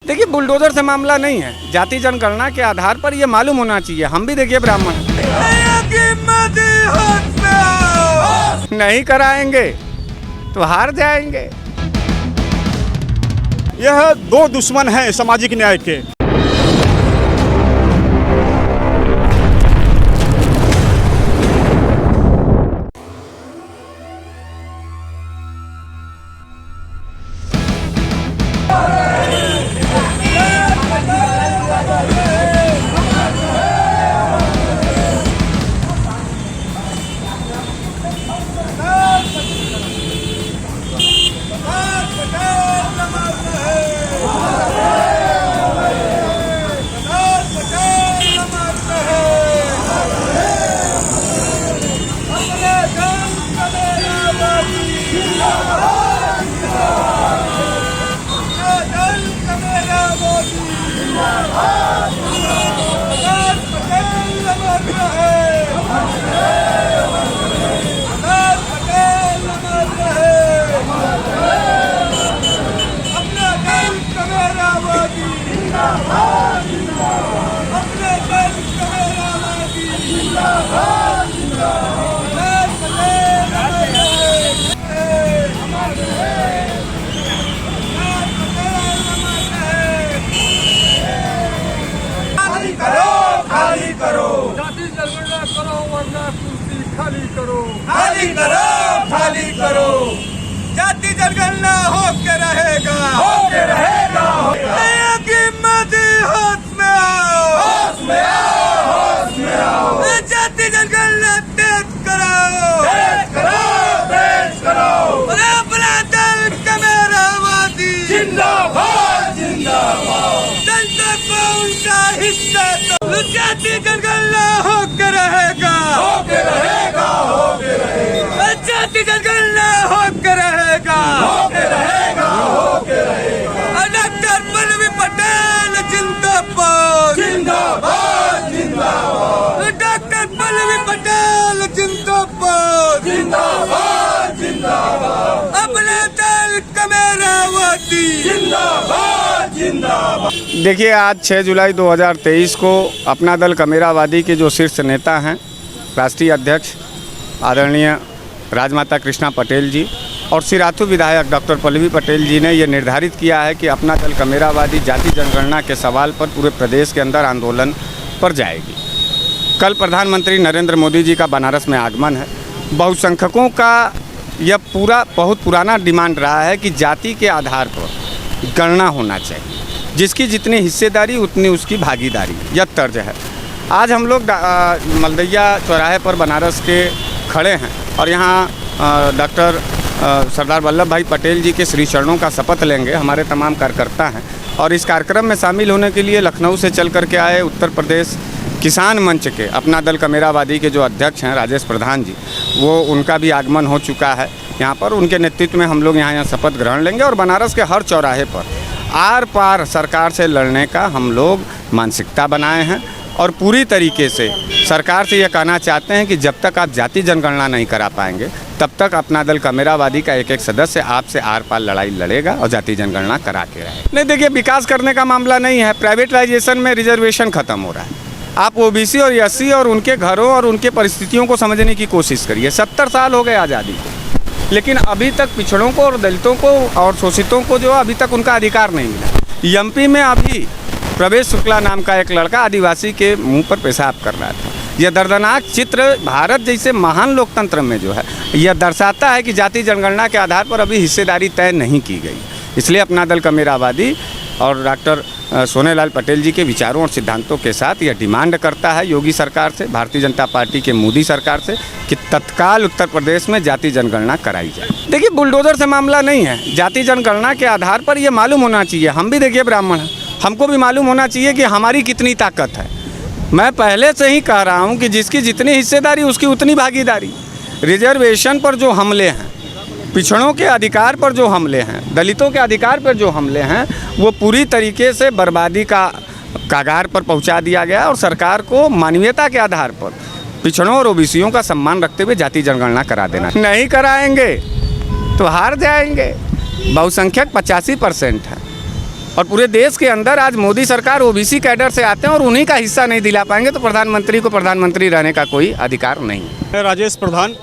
देखिए, बुलडोजर से मामला नहीं है। जाति जनगणना के आधार पर ये मालूम होना चाहिए। हम भी देखिए ब्राह्मण नहीं कराएंगे तो हार जाएंगे। यह दो दुश्मन हैं सामाजिक न्याय के। खाली करो। जाति जनगणना होके रहेगा, होके रहेगा। होश में आओ, होश में आओ, होश में आओ। जाति जनगणना तेज कराओ, तेज करो, तेज करो। और अपना दल कमेरावादी जिंदाबाद, जिंदाबाद। जनता को उनका हिस्सा दो। जाति जनगणना होके रहेगा, होके रहेगा, होके रहेगा। जाति जनगणना होके रहेगा, होके रहेगा, होके रहेगा। डॉक्टर पल्लवी पटेल जिंदाबाद, जिंदाबाद, जिंदाबाद। डॉक्टर पल्लवी पटेल जिंदाबाद, जिंदाबाद, जिंदाबाद। अपना दल कमेरावादी जिंदाबाद, जिंदाबाद। देखिए, आज 6 जुलाई 2023 को अपना दल कमेरावादी के जो शीर्ष नेता हैं, राष्ट्रीय अध्यक्ष आदरणीय राजमाता कृष्णा पटेल जी और सिराथू विधायक डॉक्टर पल्लवी पटेल जी ने ये निर्धारित किया है कि अपना दल कमेरावादी जाति जनगणना के सवाल पर पूरे प्रदेश के अंदर आंदोलन पर जाएगी। कल प्रधानमंत्री नरेंद्र मोदी जी का बनारस में आगमन है। बहुसंख्यकों का यह बहुत पुराना डिमांड रहा है कि जाति के आधार पर गणना होना चाहिए, जिसकी जितनी हिस्सेदारी उतनी उसकी भागीदारी, यह तर्ज है। आज हम लोग मलदैया चौराहे पर बनारस के खड़े हैं और यहाँ डॉक्टर सरदार वल्लभ भाई पटेल जी के श्री चरणों का शपथ लेंगे हमारे तमाम कार्यकर्ता हैं। और इस कार्यक्रम में शामिल होने के लिए लखनऊ से चल करके आए उत्तर प्रदेश किसान मंच के अपना दल कमेरावादी के जो अध्यक्ष हैं राजेश प्रधान जी, वो उनका भी आगमन हो चुका है यहाँ पर। उनके नेतृत्व में हम लोग यहाँ शपथ ग्रहण लेंगे और बनारस के हर चौराहे पर आर पार सरकार से लड़ने का हम लोग मानसिकता बनाए हैं और पूरी तरीके से सरकार से यह कहना चाहते हैं कि जब तक आप जाति जनगणना नहीं करा पाएंगे तब तक अपना दल कमेरावादी का एक एक सदस्य आपसे आर पार लड़ाई लड़ेगा और जाति जनगणना करा के रहेगा। नहीं, देखिए, विकास करने का मामला नहीं है। प्राइवेटाइजेशन में रिजर्वेशन खत्म हो रहा है। आप ओबीसी और एससी और उनके घरों और उनके परिस्थितियों को समझने की कोशिश करिए। 70 साल हो गए आज़ादी को, लेकिन अभी तक पिछड़ों को और दलितों को और शोषितों को जो अभी तक उनका अधिकार नहीं मिला। एमपी में अभी प्रवेश शुक्ला नाम का एक लड़का आदिवासी के मुंह पर पेशाब कर रहा था। यह दर्दनाक चित्र भारत जैसे महान लोकतंत्र में जो है यह दर्शाता है कि जाति जनगणना के आधार पर अभी हिस्सेदारी तय नहीं की गई। इसलिए अपना दल कमेरावादी और डॉक्टर सोनेलाल पटेल जी के विचारों और सिद्धांतों के साथ यह डिमांड करता है योगी सरकार से, भारतीय जनता पार्टी के मोदी सरकार से, कि तत्काल उत्तर प्रदेश में जाति जनगणना कराई जाए। देखिए, बुलडोजर से मामला नहीं है। जाति जनगणना के आधार पर यह मालूम होना चाहिए। हम भी देखिए ब्राह्मण हैं, हमको भी मालूम होना चाहिए कि हमारी कितनी ताकत है। मैं पहले से ही कह रहा हूं कि जिसकी जितनी हिस्सेदारी उसकी उतनी भागीदारी। रिजर्वेशन पर जो हमले हैं, पिछड़ों के अधिकार पर जो हमले हैं, दलितों के अधिकार पर जो हमले हैं, वो पूरी तरीके से बर्बादी का कागार पर पहुंचा दिया गया और सरकार को मानवीयता के आधार पर पिछड़ों और ओबीसियों का सम्मान रखते हुए जाति जनगणना करा देना। नहीं कराएंगे तो हार जाएंगे। बहुसंख्यक 85% है। और पूरे देश के अंदर आज मोदी सरकार ओबीसी कैडर से आते हैं और उन्हीं का हिस्सा नहीं दिला पाएंगे तो प्रधानमंत्री को प्रधानमंत्री रहने का कोई अधिकार नहीं है। मैं राजेश प्रधान,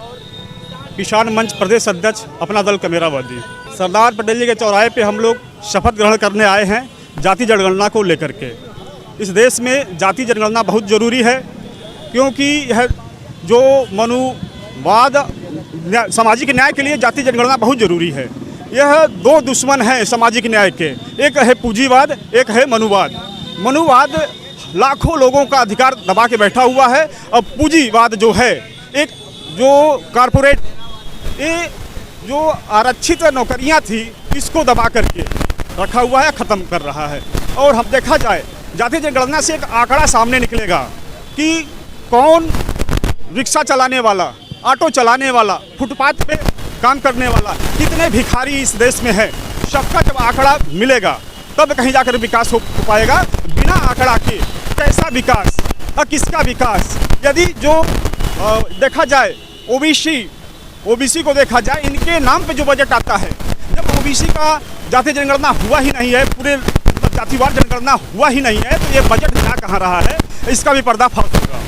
किसान मंच प्रदेश अध्यक्ष, अपना दल कमेरावादी। सरदार पटेल जी के चौराहे पे हम लोग शपथ ग्रहण करने आए हैं जाति जनगणना को लेकर के। इस देश में जाति जनगणना बहुत ज़रूरी है, क्योंकि यह जो मनुवाद सामाजिक न्याय के लिए जाति जनगणना बहुत ज़रूरी है। यह दो दुश्मन हैं सामाजिक न्याय के, एक है पूंजीवाद, एक है मनुवाद। मनुवाद लाखों लोगों का अधिकार दबा के बैठा हुआ है, और पूंजीवाद जो है एक जो कारपोरेट, ये जो आरक्षित नौकरियां थी इसको दबा करके रखा हुआ है, ख़त्म कर रहा है। और हम देखा जाए जाति जनगणना से एक आंकड़ा सामने निकलेगा कि कौन रिक्शा चलाने वाला, ऑटो चलाने वाला, फुटपाथ पे काम करने वाला, कितने भिखारी इस देश में है। सबका जब आंकड़ा मिलेगा तब कहीं जाकर विकास हो पाएगा। बिना आंकड़ा के कैसा विकास और किसका विकास? यदि जो देखा जाए ओबीसी को देखा जाए, इनके नाम पे जो बजट आता है, जब ओबीसी का जाति जनगणना हुआ ही नहीं है, पूरे जातिवार जनगणना हुआ ही नहीं है, तो ये बजट मिला कहाँ रहा है, इसका भी पर्दाफाश होगा।